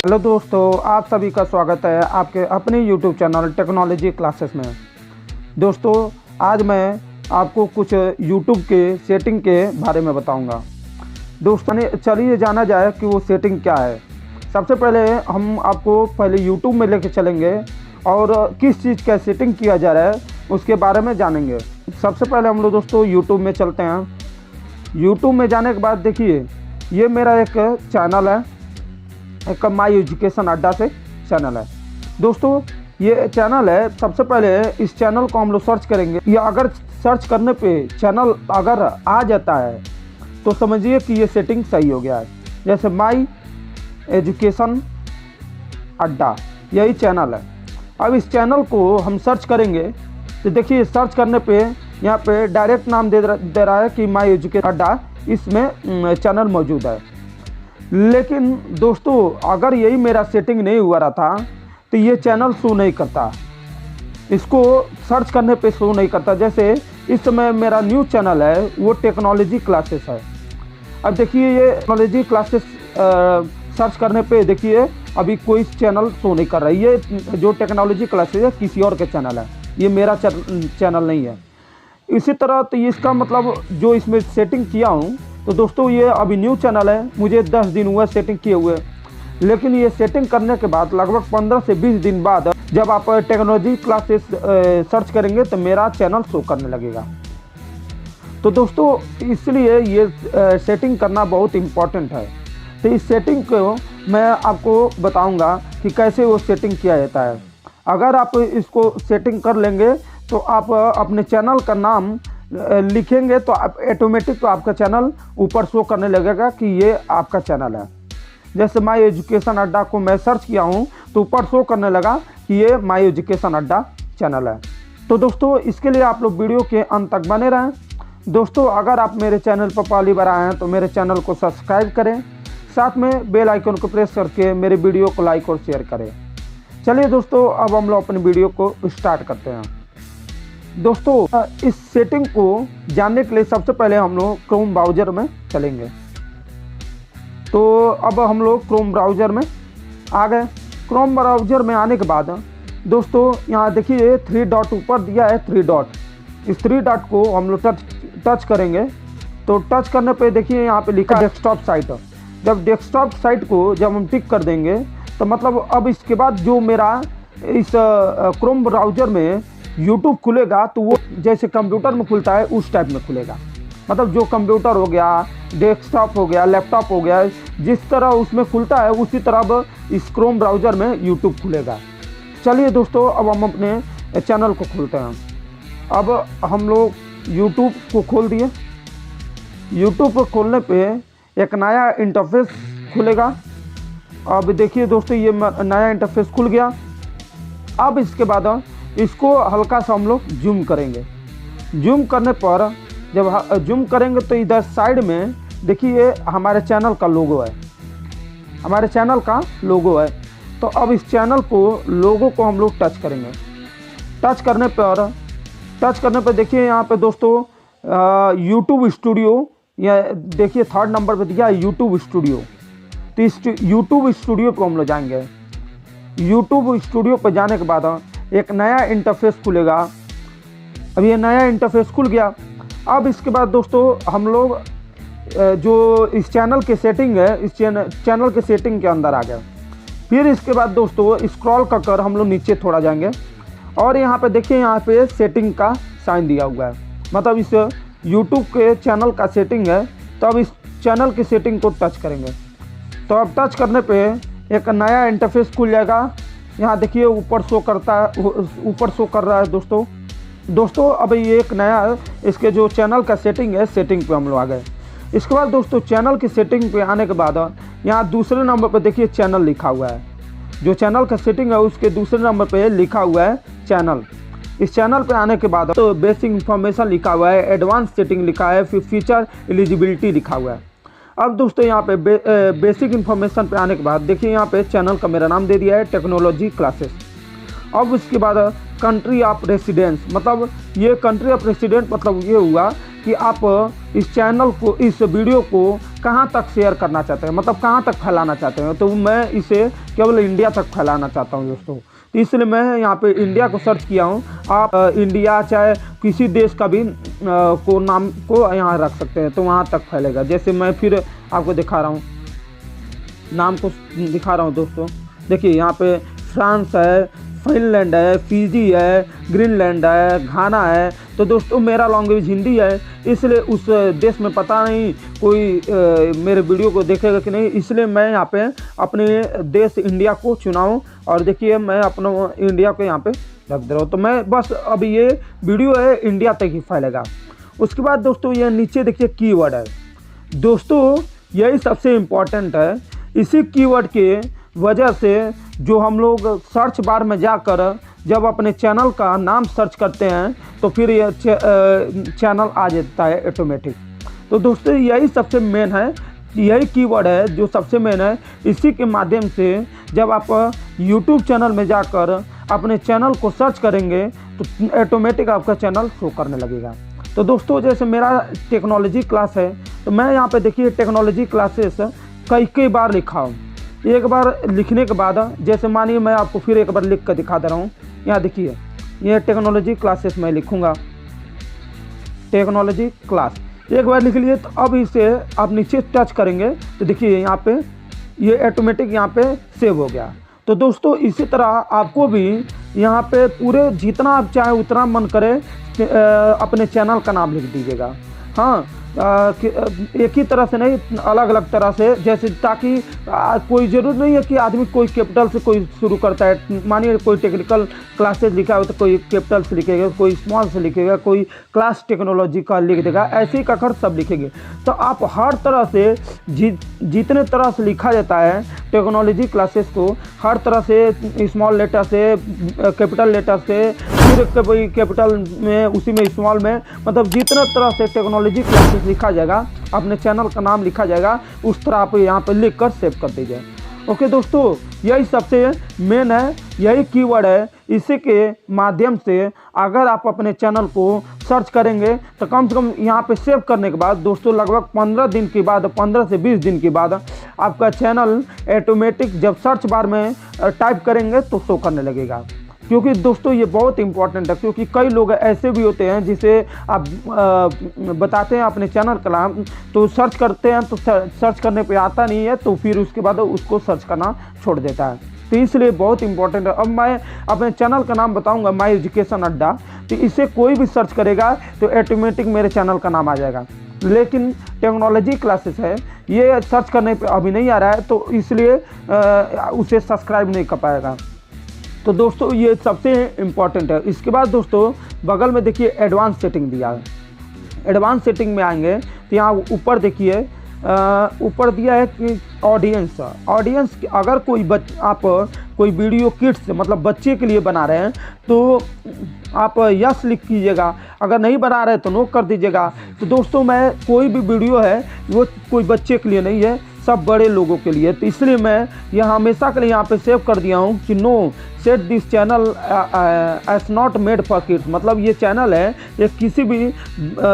Hello दोस्तों, आप सभी का स्वागत है आपके अपने यूट्यूब चैनल टेक्नोलॉजी क्लासेस में। दोस्तों, आज मैं आपको कुछ यूट्यूब के सेटिंग के बारे में बताऊंगा। दोस्तों, चलिए जाना जाए कि वो सेटिंग क्या है। सबसे पहले हम आपको पहले यूट्यूब में लेके चलेंगे और किस चीज़ का सेटिंग किया जा रहा है उसके बारे में जानेंगे। सबसे पहले हम लोग दोस्तों यूट्यूब में चलते हैं। यूट्यूब में जाने के बाद देखिए, ये मेरा एक चैनल है, एक माई एजुकेशन अड्डा से चैनल है। दोस्तों, ये चैनल है। सबसे पहले इस चैनल को हम लोग सर्च करेंगे, या अगर सर्च करने पे चैनल अगर आ जाता है तो समझिए कि ये सेटिंग सही हो गया है। जैसे माई एजुकेशन अड्डा, यही चैनल है। अब इस चैनल को हम सर्च करेंगे तो देखिए, सर्च करने पे यहाँ पे डायरेक्ट नाम दे रहा है कि माई एजुकेशन अड्डा, इसमें चैनल मौजूद है। लेकिन दोस्तों, अगर यही मेरा सेटिंग नहीं हुआ रहा था तो ये चैनल शो नहीं करता, इसको सर्च करने पे शो नहीं करता। जैसे इस समय मेरा न्यू चैनल है, वो टेक्नोलॉजी क्लासेस है। अब देखिए, ये टेक्नोलॉजी क्लासेस सर्च करने पे देखिए अभी कोई चैनल शो नहीं कर रहा है। ये जो टेक्नोलॉजी क्लासेस है किसी और के चैनल है, ये मेरा चैनल नहीं है। इसी तरह तो इसका मतलब जो इसमें सेटिंग किया हूँ, तो दोस्तों ये अभी न्यू चैनल है, मुझे 10 दिन हुआ सेटिंग किए हुए। लेकिन ये सेटिंग करने के बाद लगभग 15 से 20 दिन बाद जब आप टेक्नोलॉजी क्लासेस सर्च करेंगे तो मेरा चैनल शो करने लगेगा। तो दोस्तों, इसलिए ये सेटिंग करना बहुत इम्पॉर्टेंट है। तो इस सेटिंग को मैं आपको बताऊंगा कि कैसे वो सेटिंग किया जाता है। अगर आप इसको सेटिंग कर लेंगे तो आप अपने चैनल का नाम लिखेंगे तो आप ऑटोमेटिक तो आपका चैनल ऊपर शो करने लगेगा कि ये आपका चैनल है। जैसे माई एजुकेशन अड्डा को मैं सर्च किया हूँ तो ऊपर शो करने लगा कि ये माई एजुकेशन अड्डा चैनल है। तो दोस्तों, इसके लिए आप लोग वीडियो के अंत तक बने रहें। दोस्तों, अगर आप मेरे चैनल पर पहली बार आए हैं तो मेरे चैनल को सब्सक्राइब करें, साथ में बेल आइकन को प्रेस करके मेरे वीडियो को लाइक और शेयर करें। चलिए दोस्तों, अब हम लोग अपनी वीडियो को स्टार्ट करते हैं। दोस्तों, इस सेटिंग को जानने के लिए सबसे पहले हम लोग क्रोम ब्राउज़र में चलेंगे। तो अब हम लोग क्रोम ब्राउज़र में आ गए। क्रोम ब्राउज़र में आने के बाद दोस्तों, यहाँ देखिए 3 डॉट ऊपर दिया है, 3 डॉट। इस 3 डॉट को हम लोग टच करेंगे तो टच करने पे देखिए यहाँ पे लिखा डेस्कटॉप साइट। जब डेस्कटॉप साइट को जब हम टिक कर देंगे तो मतलब अब इसके बाद जो मेरा इस क्रोम ब्राउज़र में यूट्यूब खुलेगा तो वो जैसे कंप्यूटर में खुलता है उस टाइप में खुलेगा। मतलब जो कंप्यूटर हो गया, डेस्कटॉप हो गया, लैपटॉप हो गया, जिस तरह उसमें खुलता है उसी तरह अब इस क्रोम ब्राउज़र में यूट्यूब खुलेगा। चलिए दोस्तों, अब हम अपने चैनल को खोलते हैं। अब हम लोग यूट्यूब को खोल दिए। यूट्यूब को खोलने पे एक नया इंटरफेस खुलेगा। अब देखिए दोस्तों, ये नया इंटरफेस खुल गया। अब इसके बाद इसको हल्का सा हम लोग जूम करेंगे। जूम करने पर जब जूम करेंगे तो इधर साइड में देखिए हमारे चैनल का लोगो है, हमारे चैनल का लोगो है। तो अब इस चैनल को लोगो को हम लोग टच करेंगे। टच करने पर देखिए यहाँ पे दोस्तों यूट्यूब स्टूडियो, या देखिए 3rd नंबर पे दिया है यूट्यूब स्टूडियो। तो इस यूट्यूब स्टूडियो पर हम लोग जाएंगे। यूट्यूब स्टूडियो पर जाने के बाद एक नया इंटरफेस खुलेगा। अब ये नया इंटरफेस खुल गया। अब इसके बाद दोस्तों हम लोग जो इस चैनल के सेटिंग है, इस चैनल के सेटिंग के अंदर आ गए। फिर इसके बाद दोस्तों स्क्रॉल कर हम लोग नीचे थोड़ा जाएंगे और यहाँ पे देखिए, यहाँ पे सेटिंग का साइन दिया हुआ है। मतलब इस यूट्यूब के चैनल का सेटिंग है। तो अब इस चैनल की सेटिंग को टच करेंगे। तो अब टच करने पे एक नया इंटरफेस खुल जाएगा। यहाँ देखिए ऊपर शो कर रहा है दोस्तों। अब ये एक नया इसके जो चैनल का सेटिंग है, सेटिंग पे हम लोग आ गए। इसके बाद दोस्तों चैनल की सेटिंग पे आने के बाद यहाँ दूसरे नंबर पे देखिए चैनल लिखा हुआ है। जो चैनल का सेटिंग है उसके दूसरे नंबर पे लिखा हुआ है चैनल। इस चैनल पे आने के बाद तो बेसिक इन्फॉर्मेशन लिखा हुआ है, एडवांस सेटिंग लिखा है, फिर फीचर एलिजिबिलिटी लिखा हुआ है। अब दोस्तों यहाँ पे बेसिक इन्फॉर्मेशन पे आने के बाद देखिए यहाँ पे चैनल का मेरा नाम दे दिया है टेक्नोलॉजी क्लासेस। अब उसके बाद कंट्री ऑफ रेसिडेंस, मतलब ये कंट्री ऑफ रेसिडेंट मतलब ये हुआ कि आप इस चैनल को, इस वीडियो को कहाँ तक शेयर करना चाहते हैं, मतलब कहाँ तक फैलाना चाहते हैं। तो मैं इसे केवल इंडिया तक फैलाना चाहता हूँ दोस्तों। तो इसलिए मैं यहाँ पे इंडिया को सर्च किया हूँ। आप इंडिया चाहे किसी देश का भी को नाम को यहाँ रख सकते हैं, तो वहाँ तक फैलेगा। जैसे मैं फिर आपको दिखा रहा हूँ, नाम को दिखा रहा हूँ दोस्तों। देखिए यहाँ पे फ्रांस है, फिनलैंड है, फिजी है, ग्रीनलैंड है, घाना है। तो दोस्तों मेरा लैंग्वेज हिंदी है, इसलिए उस देश में पता नहीं कोई मेरे वीडियो को देखेगा कि नहीं, इसलिए मैं यहाँ पे अपने देश इंडिया को चुनाऊँ। और देखिए मैं अपना इंडिया को यहाँ पे रख दे रहा हूँ। तो मैं बस अभी ये वीडियो है इंडिया तक ही फैलेगा। उसके बाद दोस्तों ये नीचे देखिए कीवर्ड है दोस्तों, यही सबसे इम्पोर्टेंट है। इसी कीवर्ड के वजह से जो हम लोग सर्च बार में जाकर जब अपने चैनल का नाम सर्च करते हैं तो फिर ये चैनल आ जाता है ऑटोमेटिक। तो दोस्तों यही सबसे मेन है, यही कीवर्ड है जो सबसे मेन है। इसी के माध्यम से जब आप YouTube चैनल में जाकर अपने चैनल को सर्च करेंगे तो ऑटोमेटिक आपका चैनल शो करने लगेगा। तो दोस्तों जैसे मेरा टेक्नोलॉजी क्लास है, तो मैं यहाँ पे देखिए टेक्नोलॉजी क्लासेस कई बार लिखा हूँ। एक बार लिखने के बाद जैसे मानिए मैं आपको फिर एक बार लिख कर दिखा दे रहा हूँ। यहाँ देखिए ये टेक्नोलॉजी क्लासेस मैं लिखूँगा, टेक्नोलॉजी क्लास एक बार लिख लिए। तो अब इसे आप नीचे टच करेंगे तो देखिए यहाँ पे ये ऑटोमेटिक यहाँ पे सेव हो गया। तो दोस्तों इसी तरह आपको भी यहाँ पे पूरे जितना आप चाहे उतना मन करे अपने चैनल का नाम लिख दीजिएगा। हाँ, एक ही तरह से नहीं, अलग अलग तरह से, जैसे ताकि कोई ज़रूर नहीं है कि आदमी कोई कैपिटल से कोई शुरू करता है। मानिए कोई टेक्निकल क्लासेज लिखा हो तो कोई कैपिटल से लिखेगा, कोई स्मॉल से लिखेगा, कोई क्लास टेक्नोलॉजी का लिख देगा, ऐसे ही का अखर सब लिखेंगे। तो आप हर तरह से जितने तरह से लिखा जाता है टेक्नोलॉजी क्लासेस को, हर तरह से स्मॉल लेटर से, कैपिटल लेटर से, फिर कोई कैपिटल में, उसी में स्मॉल में, मतलब जितना तरह से टेक्नोलॉजी क्लासेस लिखा जाएगा, अपने चैनल का नाम लिखा जाएगा, उस तरह आप यहाँ पे लिख कर सेव कर दीजिए। ओके दोस्तों, यही सबसे मेन है, यही कीवर्ड है। इसी के माध्यम से अगर आप अपने चैनल को सर्च करेंगे तो कम से कम यहाँ पे सेव करने के बाद दोस्तों लगभग 15 दिन के बाद, 15 से 20 दिन के बाद आपका चैनल ऑटोमेटिक जब सर्च बार में टाइप करेंगे तो शो करने लगेगा। क्योंकि दोस्तों ये बहुत इंपॉर्टेंट है, क्योंकि कई लोग ऐसे भी होते हैं जिसे आप बताते हैं अपने चैनल का नाम, तो सर्च करते हैं तो सर्च करने पे आता नहीं है, तो फिर उसके बाद उसको सर्च करना छोड़ देता है। तो इसलिए बहुत इंपॉर्टेंट है। अब मैं अपने चैनल का नाम बताऊंगा, माई एजुकेशन अड्डा। तो इसे कोई भी सर्च करेगा तो ऑटोमेटिक मेरे चैनल का नाम आ जाएगा। लेकिन टेक्नोलॉजी क्लासेस है, ये सर्च करने पर अभी नहीं आ रहा है, तो इसलिए उसे सब्सक्राइब नहीं कर पाएगा। तो दोस्तों ये सबसे इम्पॉर्टेंट है। इसके बाद दोस्तों बगल में देखिए एडवांस सेटिंग दिया है। एडवांस सेटिंग में आएंगे तो यहाँ ऊपर देखिए ऊपर दिया है कि ऑडियंस अगर आप कोई वीडियो किड्स मतलब बच्चे के लिए बना रहे हैं तो आप यस लिख कीजिएगा, अगर नहीं बना रहे तो नो कर दीजिएगा। तो दोस्तों मैं कोई भी वीडियो है वो कोई बच्चे के लिए नहीं है, सब बड़े लोगों के लिए। तो इसलिए मैं यह हमेशा के लिए यहाँ पे सेव कर दिया हूँ कि no set this channel as not made for kids, मतलब ये चैनल है ये किसी भी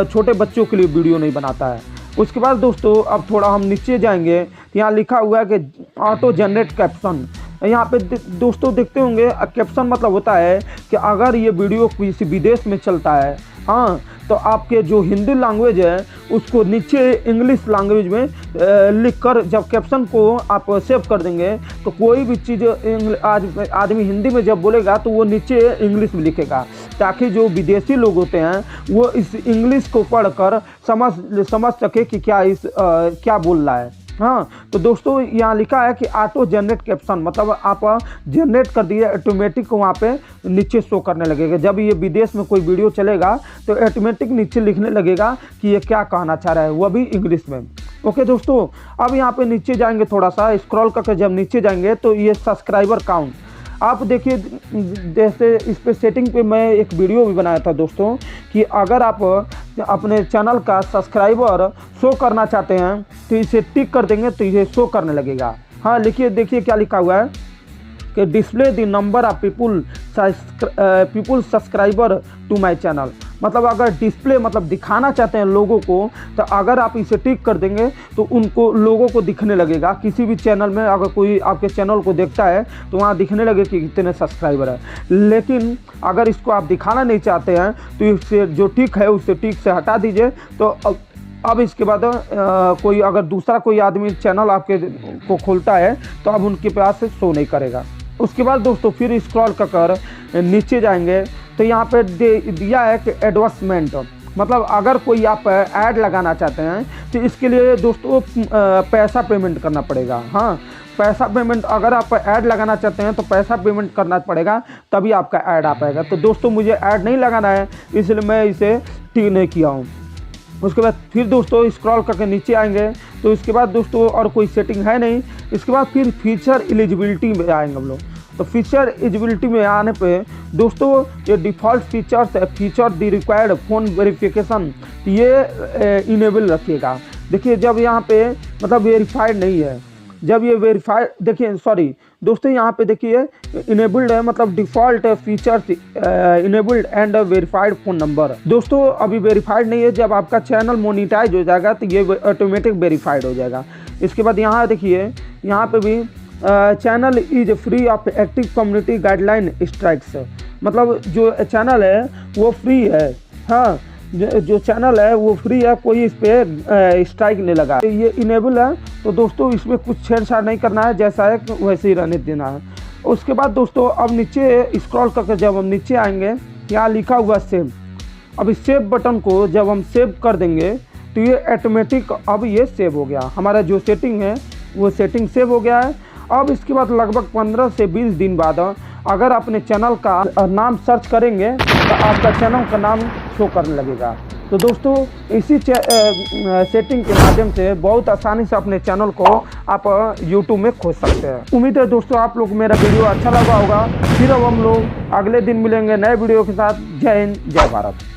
छोटे बच्चों के लिए वीडियो नहीं बनाता है। उसके बाद दोस्तों अब थोड़ा हम नीचे जाएंगे, यहाँ लिखा हुआ है कि ऑटो जनरेट कैप्शन। यहाँ पे दोस्तों देखते होंगे कैप्शन मतलब होता है कि अगर ये वीडियो किसी विदेश में चलता है, हाँ, तो आपके जो हिंदी लैंग्वेज है उसको नीचे इंग्लिश लैंग्वेज में लिखकर जब कैप्शन को आप सेव कर देंगे तो कोई भी चीज़ आज आदमी हिंदी में जब बोलेगा तो वो नीचे इंग्लिश में लिखेगा, ताकि जो विदेशी लोग होते हैं वो इस इंग्लिश को पढ़कर समझ सके कि क्या बोल रहा है। हाँ, तो दोस्तों यहाँ लिखा है कि ऑटो जनरेट कैप्शन, मतलब आप जनरेट कर दिए ऑटोमेटिक वहाँ पे नीचे शो करने लगेगा। जब ये विदेश में कोई वीडियो चलेगा तो ऑटोमेटिक नीचे लिखने लगेगा कि ये क्या कहना चाह रहा है, वो भी इंग्लिश में। ओके दोस्तों, अब यहाँ पे नीचे जाएंगे, थोड़ा सा स्क्रॉल करके जब नीचे जाएंगे तो ये सब्सक्राइबर काउंट आप देखिए, जैसे इस पे सेटिंग पे मैं एक वीडियो भी बनाया था दोस्तों कि अगर आप अपने चैनल का सब्सक्राइबर शो करना चाहते हैं तो इसे टिक कर देंगे तो ये शो करने लगेगा। हाँ लिखिए, देखिए क्या लिखा हुआ है कि display the number of people subscriber to my channel, मतलब अगर डिस्प्ले मतलब दिखाना चाहते हैं लोगों को, तो अगर आप इसे टिक कर देंगे तो उनको लोगों को दिखने लगेगा। किसी भी चैनल में अगर कोई आपके चैनल को देखता है तो वहाँ दिखने लगे कि कितने सब्सक्राइबर है। लेकिन अगर इसको आप दिखाना नहीं चाहते हैं तो इससे जो टिक है उससे टिक से हटा दीजिए। तो अब इसके बाद कोई अगर दूसरा कोई आदमी चैनल आपके को खोलता है तो अब उनके पास से शो नहीं करेगा। उसके बाद दोस्तों फिर स्क्रॉल कर नीचे जाएंगे तो यहाँ पे दिया है कि एडवर्टाइजमेंट, मतलब अगर कोई आप ऐड लगाना चाहते हैं तो इसके लिए दोस्तों पैसा पेमेंट करना पड़ेगा। हाँ, पैसा पेमेंट, अगर आप ऐड लगाना चाहते हैं तो पैसा पेमेंट करना पड़ेगा, तभी आपका ऐड आ पाएगा। तो दोस्तों मुझे ऐड नहीं लगाना है, इसलिए मैं इसे टिक नहीं किया हूँ। उसके बाद फिर दोस्तों स्क्रॉल करके नीचे आएंगे तो इसके बाद दोस्तों और कोई सेटिंग है नहीं। इसके बाद फिर फीचर एलिजिबिलिटी में आएंगे हम लोग। तो फीचर एलिजिबिलिटी में आने पे दोस्तों ये डिफ़ॉल्ट फीचर्स है, feature the required phone verification, ये इनेबल रखिएगा। देखिए जब यहाँ पे मतलब वेरीफाइड नहीं है, जब ये वेरीफाइड, देखिए सॉरी दोस्तों यहाँ पे देखिए इनेबल्ड है, मतलब default features enabled and verified phone number. दोस्तों अभी वेरीफाइड नहीं है, जब आपका चैनल मोनिटाइज हो जाएगा तो ये ऑटोमेटिक वेरीफाइड हो जाएगा। इसके बाद यहाँ देखिए यहाँ पे भी channel is free of active community guideline strikes, मतलब जो चैनल है वो फ्री है। हाँ, जो चैनल है वो फ्री है, कोई इस पर स्ट्राइक नहीं लगा। ये इनेबल है तो दोस्तों इसमें कुछ छेड़छाड़ नहीं करना है, जैसा है वैसे ही रहने देना है। उसके बाद दोस्तों अब नीचे स्क्रॉल करके जब हम नीचे आएंगे यहाँ लिखा हुआ सेव। अब इस सेव बटन को जब हम सेव कर देंगे तो ये ऑटोमेटिक अब ये सेव हो गया, हमारा जो सेटिंग है वो सेटिंग सेव हो गया है। अब इसके बाद लगभग 15 से 20 दिन बाद अगर अपने चैनल का नाम सर्च करेंगे तो आपका चैनल का नाम शो करने लगेगा। तो दोस्तों इसी सेटिंग के माध्यम से बहुत आसानी से अपने चैनल को आप YouTube में खोज सकते हैं। उम्मीद है दोस्तों आप लोग मेरा वीडियो अच्छा लगा होगा। फिर अब हम लोग अगले दिन मिलेंगे नए वीडियो के साथ। जय हिंद, जय भारत।